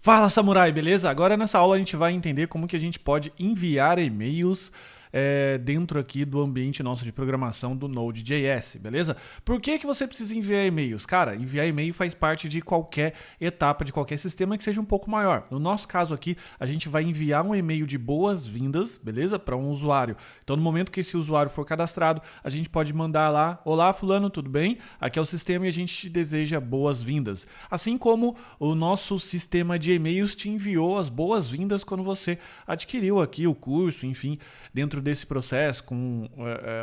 Fala, samurai, beleza? Agora nessa aula a gente vai entender como que a gente pode enviar e-mails dentro aqui do ambiente nosso de programação do Node.js, beleza? Por que você precisa enviar e-mails? Cara, enviar e-mail faz parte de qualquer etapa, de qualquer sistema que seja um pouco maior. No nosso caso aqui, a gente vai enviar um e-mail de boas-vindas, beleza? Para um usuário. Então, no momento que esse usuário for cadastrado, a gente pode mandar lá: olá, fulano, tudo bem? Aqui é o sistema e a gente te deseja boas-vindas. Assim como o nosso sistema de e-mails te enviou as boas-vindas quando você adquiriu aqui o curso, enfim, dentro desse processo com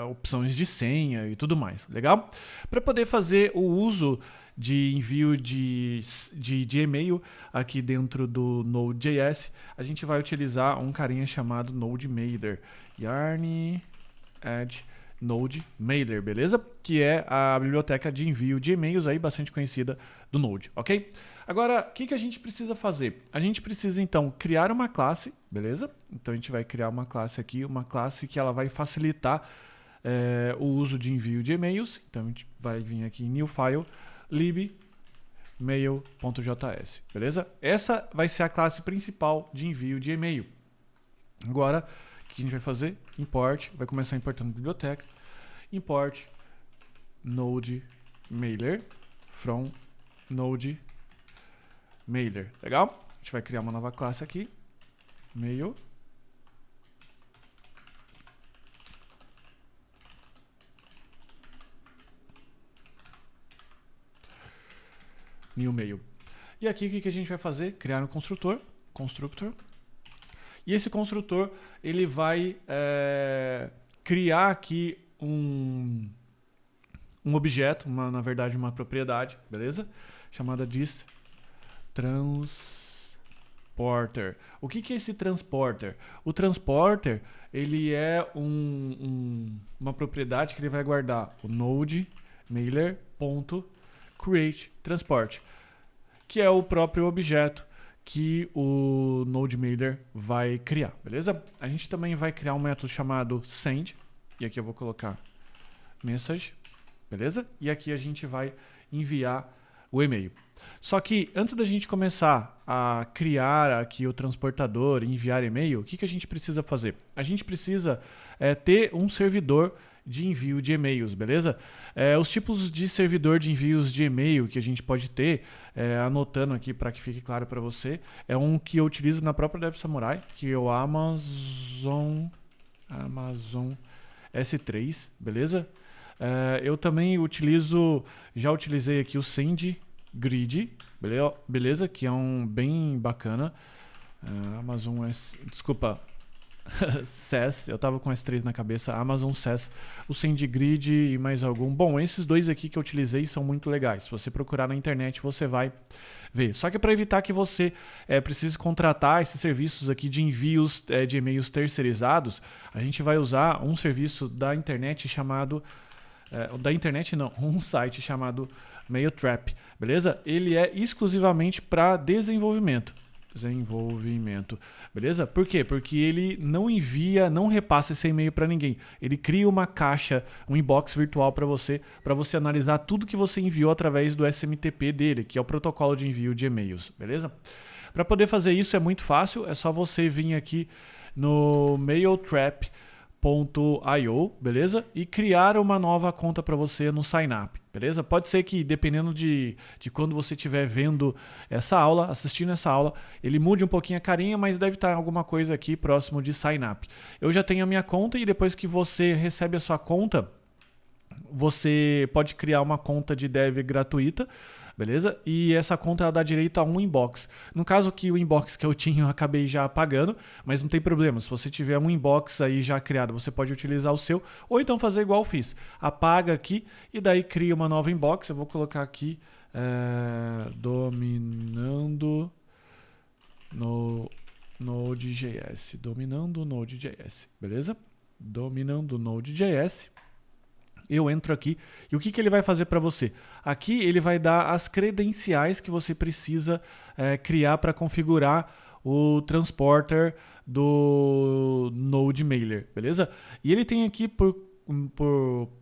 opções de senha e tudo mais, legal? Para poder fazer o uso de envio de e-mail aqui dentro do Node.js, a gente vai utilizar um carinha chamado NodeMailer, yarn add NodeMailer, beleza? Que é a biblioteca de envio de e-mails aí bastante conhecida do Node, ok? Agora, o que a gente precisa fazer? A gente precisa, então, criar uma classe, beleza? Então, a gente vai criar uma classe aqui, uma classe que ela vai facilitar o uso de envio de e-mails. Então, a gente vai vir aqui em New File, lib mail.js, beleza? Essa vai ser a classe principal de envio de e-mail. Agora, o que a gente vai fazer? Import, vai começar importando a biblioteca. Import NodeMailer from NodeMailer. Legal? A gente vai criar uma nova classe aqui. Mail. New mail. E aqui o que a gente vai fazer? Criar um construtor. E esse construtor ele vai criar aqui um objeto, na verdade uma propriedade, beleza? Chamada transporter. O que é esse transporter? O transporter ele é uma propriedade que ele vai guardar o NodeMailer.createTransport, que é o próprio objeto que o NodeMailer vai criar, beleza? A gente também vai criar um método chamado send, e aqui eu vou colocar message, beleza? E aqui a gente vai enviar o e-mail. Só que antes da gente começar a criar aqui o transportador e enviar e-mail, o que a gente precisa fazer? A gente precisa ter um servidor de envio de e-mails, beleza? Os tipos de servidor de envios de e-mail que a gente pode ter, anotando aqui para que fique claro para você, é um que eu utilizo na própria DevSamurai, que é o Amazon S3, beleza? Eu também já utilizei aqui o SendGrid, beleza? Que é um bem bacana. Amazon S, desculpa, SES, eu tava com S3 na cabeça, Amazon SES, o SendGrid e mais algum. Bom, esses dois aqui que eu utilizei são muito legais. Se você procurar na internet, você vai ver. Só que para evitar que você precise contratar esses serviços aqui de envios de e-mails terceirizados, a gente vai usar um serviço da internet chamado um site chamado Mailtrap, beleza? Ele é exclusivamente para desenvolvimento, beleza? Por quê? Porque ele não envia, não repassa esse e-mail para ninguém. Ele cria uma caixa, um inbox virtual para você analisar tudo que você enviou através do SMTP dele, que é o protocolo de envio de e-mails, beleza? Para poder fazer isso é muito fácil, é só você vir aqui no mailtrap.io, beleza? E criar uma nova conta para você no Signup, beleza? Pode ser que, dependendo de quando você estiver vendo essa aula, assistindo essa aula, ele mude um pouquinho a carinha, mas deve estar alguma coisa aqui próximo de Signup. Eu já tenho a minha conta e depois que você recebe a sua conta, você pode criar uma conta de dev gratuita, beleza? E essa conta ela dá direito a um inbox. No caso que o inbox que eu tinha eu acabei já apagando, mas não tem problema. Se você tiver um inbox aí já criado, você pode utilizar o seu, ou então fazer igual eu fiz. Apaga aqui e daí cria uma nova inbox. Eu vou colocar aqui dominando no Node.js. Dominando Node.js, beleza? Dominando Node.js. Eu entro aqui e o que ele vai fazer para você? Aqui ele vai dar as credenciais que você precisa criar para configurar o transporter do NodeMailer, beleza? E ele tem aqui por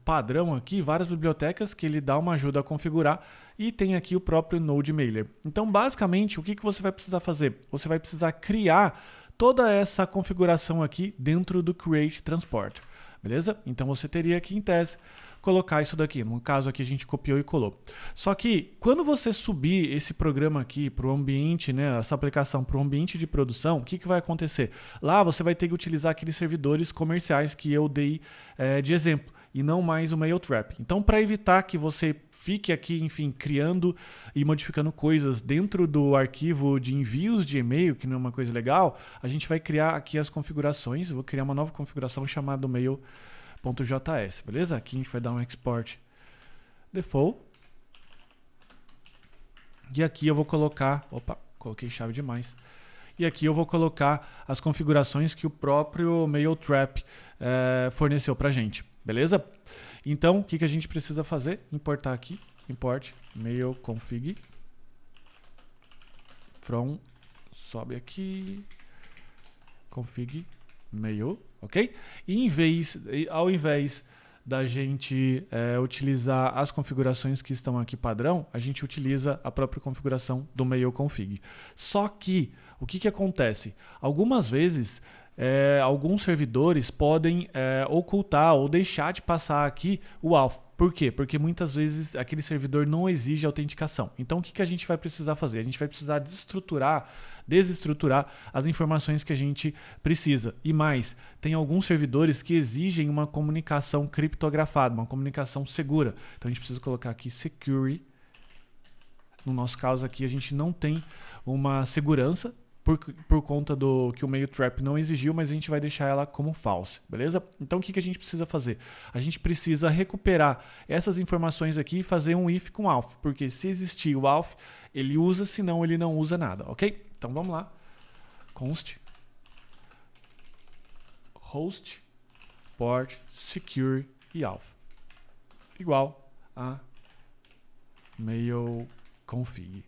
padrão aqui várias bibliotecas que ele dá uma ajuda a configurar e tem aqui o próprio Node Mailer. Então, basicamente, o que você vai precisar fazer? Você vai precisar criar toda essa configuração aqui dentro do Create Transporter, beleza? Então, você teria aqui, em tese, colocar isso daqui. No caso aqui, a gente copiou e colou. Só que, quando você subir esse programa aqui para o ambiente, né, essa aplicação para o ambiente de produção, o que vai acontecer? Lá, você vai ter que utilizar aqueles servidores comerciais que eu dei de exemplo, e não mais o Mailtrap. Então, para evitar que você fique aqui, enfim, criando e modificando coisas dentro do arquivo de envios de e-mail, que não é uma coisa legal, a gente vai criar aqui as configurações. Eu vou criar uma nova configuração chamada mail.js, beleza? Aqui a gente vai dar um export default. E aqui eu vou colocar... Opa, coloquei chave demais. E aqui eu vou colocar as configurações que o próprio Mailtrap forneceu pra gente, beleza? Então, o que a gente precisa fazer? Importar aqui, import mailconfig from, sobe aqui, config mail, ok? E ao invés da gente utilizar as configurações que estão aqui padrão, a gente utiliza a própria configuração do mailconfig. Só que, o que acontece? Algumas vezes, alguns servidores podem ocultar ou deixar de passar aqui o auth. Por quê? Porque muitas vezes aquele servidor não exige autenticação. Então o que a gente vai precisar fazer? A gente vai precisar desestruturar as informações que a gente precisa. E mais, tem alguns servidores que exigem uma comunicação criptografada, uma comunicação segura. Então a gente precisa colocar aqui secure. No nosso caso aqui a gente não tem uma segurança, por conta do que o Mailtrap não exigiu, mas a gente vai deixar ela como false, beleza? Então o que a gente precisa fazer? A gente precisa recuperar essas informações aqui e fazer um if com auth, porque se existir o auth, ele usa, senão ele não usa nada, ok? Então vamos lá. Const host port secure e auth igual a mailconfig,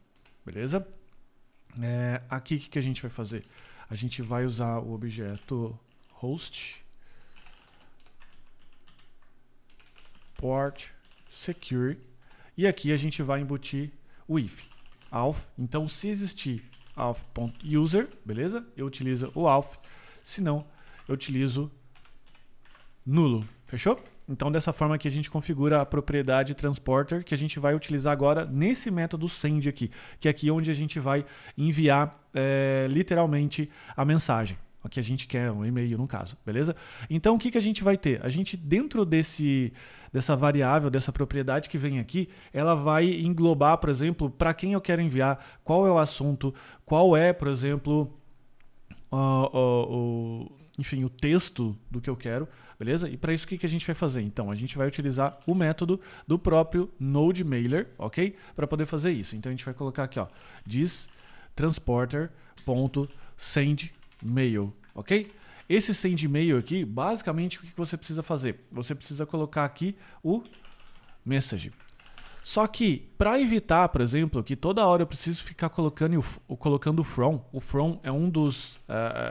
beleza? Aqui o que a gente vai fazer? A gente vai usar o objeto host port secure e aqui a gente vai embutir o if auth. Então, se existir auth.user, beleza? Eu utilizo o auth, se não, eu utilizo nulo, fechou? Então, dessa forma que a gente configura a propriedade transporter que a gente vai utilizar agora nesse método send aqui, que é aqui onde a gente vai enviar literalmente a mensagem. O que a gente quer, um e-mail no caso, beleza? Então, o que a gente vai ter? A gente, dentro dessa variável, dessa propriedade que vem aqui, ela vai englobar, por exemplo, para quem eu quero enviar, qual é o assunto, qual é, por exemplo, enfim, o texto do que eu quero, beleza? E para isso o que a gente vai fazer? Então, a gente vai utilizar o método do próprio Node Mailer, ok? Para poder fazer isso. Então, a gente vai colocar aqui, ó, this transporter.sendMail, ok? Esse sendMail aqui, basicamente, o que você precisa fazer? Você precisa colocar aqui o message. Só que, para evitar, por exemplo, que toda hora eu preciso ficar colocando o from é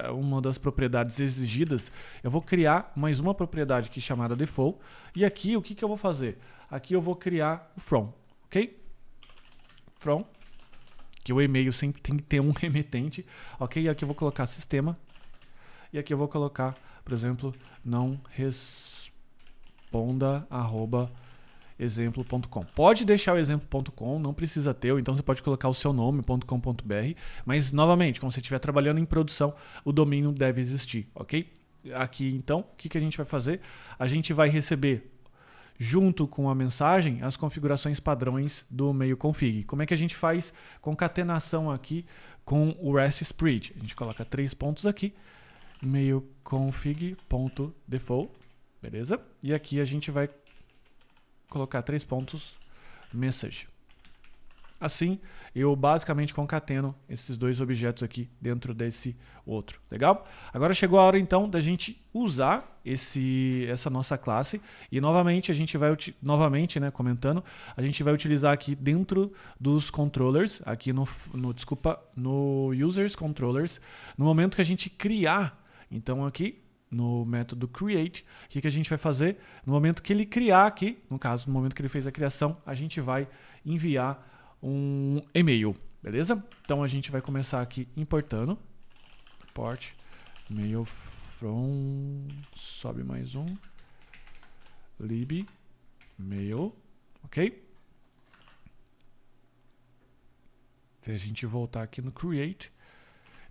uma das propriedades exigidas, eu vou criar mais uma propriedade aqui chamada default, e aqui o que eu vou fazer? Aqui eu vou criar o from, ok? From, que o e-mail sempre tem que ter um remetente, ok? E aqui eu vou colocar sistema, e aqui eu vou colocar, por exemplo, não responda exemplo.com. Pode deixar o exemplo.com, não precisa ter, ou então você pode colocar o seu nome.com.br, mas novamente, quando você estiver trabalhando em produção, o domínio deve existir, ok? Aqui então, o que a gente vai fazer? A gente vai receber, junto com a mensagem, as configurações padrões do mailconfig. Como é que a gente faz concatenação aqui com o REST spread? A gente coloca 3 pontos aqui, mailconfig.default, beleza? E aqui a gente vai colocar 3 pontos message. Assim, eu basicamente concateno esses dois objetos aqui dentro desse outro. Legal? Agora chegou a hora então da gente usar essa nossa classe e novamente a gente vai comentando, a gente vai utilizar aqui dentro dos controllers, aqui no users controllers, no momento que a gente criar, então aqui no método create, o que a gente vai fazer? No momento que ele criar aqui, no caso, no momento que ele fez a criação, a gente vai enviar um e-mail, beleza? Então a gente vai começar aqui importando. Import mail from, sobe mais um, lib mail, ok? Se a gente voltar aqui no create,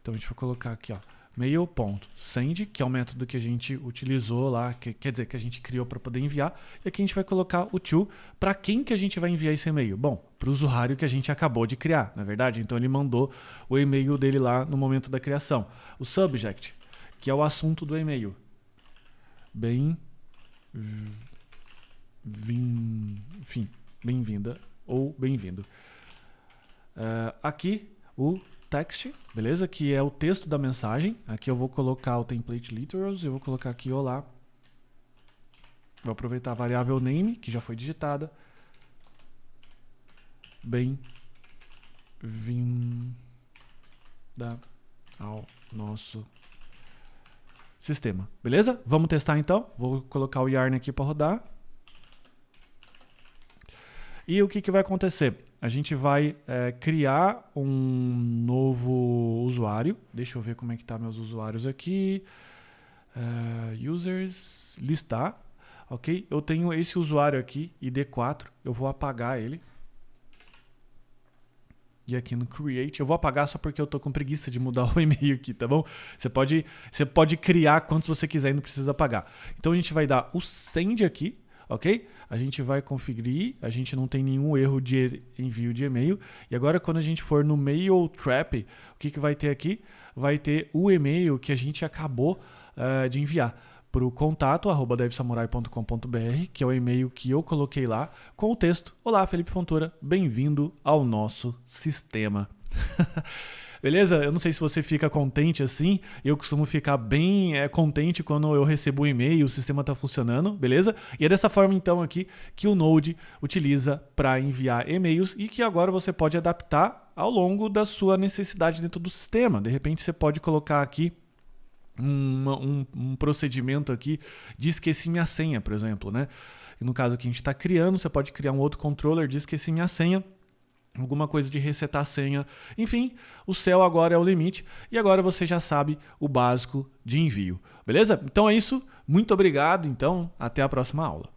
então a gente vai colocar aqui, ó, mail.send, que é o método que a gente utilizou lá, quer dizer, que a gente criou para poder enviar. E aqui a gente vai colocar o to. Para quem que a gente vai enviar esse e-mail? Bom, para o usuário que a gente acabou de criar, na verdade. Então ele mandou o e-mail dele lá no momento da criação. O subject, que é o assunto do e-mail. Enfim, bem-vinda ou bem-vindo. Aqui o text, beleza? Que é o texto da mensagem. Aqui eu vou colocar o template literals, eu vou colocar aqui olá. Vou aproveitar a variável name, que já foi digitada. Bem-vinda ao nosso sistema, beleza? Vamos testar então. Vou colocar o yarn aqui para rodar. E o que vai acontecer? A gente vai criar um novo usuário. Deixa eu ver como é que tá meus usuários aqui. Users, listar. Ok? Eu tenho esse usuário aqui, ID4. Eu vou apagar ele. E aqui no create, eu vou apagar só porque eu tô com preguiça de mudar o e-mail aqui, tá bom? Você pode criar quantos você quiser e não precisa apagar. Então a gente vai dar o send aqui. Ok? A gente vai conferir, a gente não tem nenhum erro de envio de e-mail. E agora quando a gente for no mail trap, o que vai ter aqui? Vai ter o e-mail que a gente acabou de enviar para o contato@devsamurai.com.br, que é o e-mail que eu coloquei lá, com o texto: Olá, Felipe Fontoura, bem-vindo ao nosso sistema. Beleza? Eu não sei se você fica contente assim. Eu costumo ficar bem contente quando eu recebo um e-mail e o sistema está funcionando, beleza? E é dessa forma então aqui que o Node utiliza para enviar e-mails e que agora você pode adaptar ao longo da sua necessidade dentro do sistema. De repente você pode colocar aqui um procedimento aqui de esqueci minha senha, por exemplo, né? E no caso que a gente está criando, você pode criar um outro controller de esqueci minha senha, alguma coisa de resetar a senha. Enfim, o céu agora é o limite e agora você já sabe o básico de envio. Beleza? Então é isso. Muito obrigado. Então, até a próxima aula.